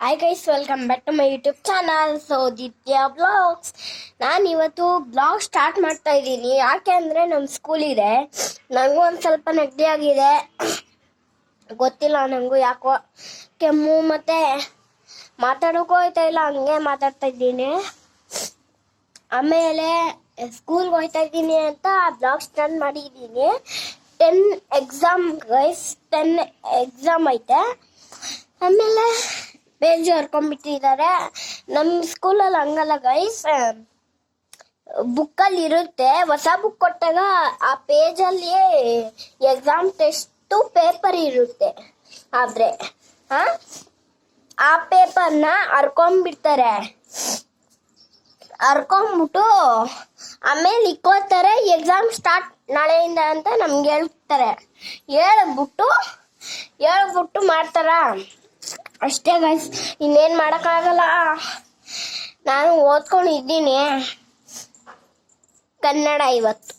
Hi guys, welcome back to my YouTube channel. So Ditya Vlogs. ನಾನು ಇವತ್ತು blog start ಮಾಡ್ತಾ ಇದ್ದೀನಿ. ಯಾಕೆ ಅಂದರೆ ನಮ್ಮ ಸ್ಕೂಲ್ ಇದೆ. ನನಗೂ ಒಂದು ಸ್ವಲ್ಪ ನೆಗಡಿ ಆಗಿದೆ. ಗೊತ್ತಿಲ್ಲ ನನಗೂ ಯಾಕೋ ಕೆಮ್ಮು ಮತ್ತು ಮಾತಾಡೋಕ್ಕೂ ಹೋಗ್ತಾ ಇಲ್ಲ, ಹಂಗೆ ಮಾತಾಡ್ತಾ ಇದ್ದೀನಿ. ಆಮೇಲೆ ಸ್ಕೂಲ್ಗೆ ಹೋಗ್ತಾ ಇದ್ದೀನಿ ಅಂತ ಬ್ಲಾಗ್ ಸ್ಟಾರ್ಟ್ ಮಾಡಿದ್ದೀನಿ. 10 ಎಕ್ಸಾಮ್ ಗೈಸ್, 10 ಎಕ್ಸಾಮ್ ಐತೆ. ಆಮೇಲೆ ಪೇಜ್ ಹರ್ಕೊಂಡ್ಬಿಟ್ಟಿದ್ದಾರೆ. ನಮ್ಮ ಸ್ಕೂಲಲ್ಲಿ ಹಂಗಲ್ಲ ಗೈಸ್, ಬುಕ್ಕಲ್ಲಿ ಇರುತ್ತೆ. ಹೊಸ ಬುಕ್ ಕೊಟ್ಟಾಗ ಆ ಪೇಜಲ್ಲಿ ಎಕ್ಸಾಮ್ ಟೆಸ್ಟು ಪೇಪರ್ ಇರುತ್ತೆ. ಆದರೆ ಆ ಪೇಪರ್ನ ಹರ್ಕೊಂಡ್ಬಿಡ್ತಾರೆ. ಹರ್ಕೊಂಬಿಟ್ಟು ಆಮೇಲೆ ಇಕ್ಕೋತಾರೆ. ಎಕ್ಸಾಮ್ ಸ್ಟಾರ್ಟ್ ನಾಳೆಯಿಂದ ಅಂತ ನಮ್ಗೆ ಹೇಳ್ತಾರೆ. ಹೇಳ್ಬಿಟ್ಟು ಮಾಡ್ತಾರ ಅಷ್ಟೇ ಗೈಸ್, ಇನ್ನೇನು ಮಾಡೋಕ್ಕಾಗಲ್ಲ. ನಾನು ಓದ್ಕೊಂಡಿದ್ದೀನಿ ಕನ್ನಡ ಇವತ್ತು,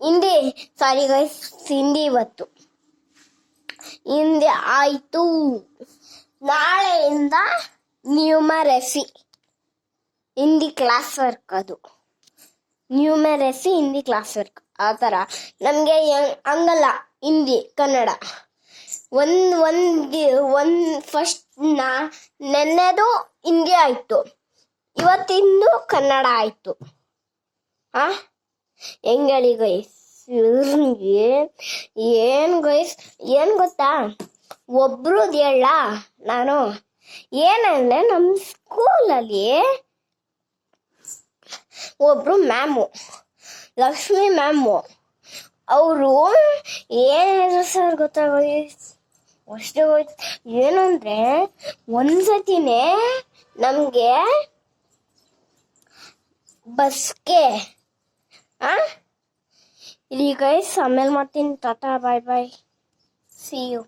ಹಿಂದಿ ಸಾರಿ ಗೈಸ್, ಹಿಂದಿ ಇವತ್ತು ಹಿಂದಿ ಆಯಿತು. ನಾಳೆಯಿಂದ ನ್ಯೂಮರಸಿ ಹಿಂದಿ ಕ್ಲಾಸ್ ವರ್ಕ್, ಅದು ನ್ಯೂಮರಸಿ ಹಿಂದಿ ಕ್ಲಾಸ್ ವರ್ಕ್. ಆ ಥರ ನಮಗೆ ಹಂಗಲ್ಲ, ಹಿಂದಿ ಕನ್ನಡ ಒಂದು ಫಸ್ಟ್ ನೆನ್ನೆದು ಹಿಂದಿ ಆಯಿತು, ಇವತ್ತಿಂದು ಕನ್ನಡ ಆಯಿತು. ಹೆಂಗೇಳಿ ಗೈಸ್, ಏನು ಗೈಸ್, ಏನು ಗೊತ್ತಾ, ಒಬ್ರದ್ದು ಹೇಳ ನಾನು ಏನಂದರೆ, ನಮ್ಮ ಸ್ಕೂಲಲ್ಲಿ ಒಬ್ರು ಮ್ಯಾಮು, ಲಕ್ಷ್ಮಿ ಮ್ಯಾಮು, ಅವರು ಏನಿದ್ರು ಸರ್ ಗೊತ್ತಾಗೋದು ಅಷ್ಟೇ ಹೋಯ್ತು. ಏನು ಅಂದರೆ ಒಂದ್ಸತಿನೇ ನಮಗೆ ಬಸ್ಗೆ ಇಲ್ಲಿ ಗೈಸ್, ಆಮೇಲೆ ಮಾಡ್ತೀನಿ. ಟಾಟಾ, ಬಾಯ್ ಬಾಯ್, ಸಿ ಯು.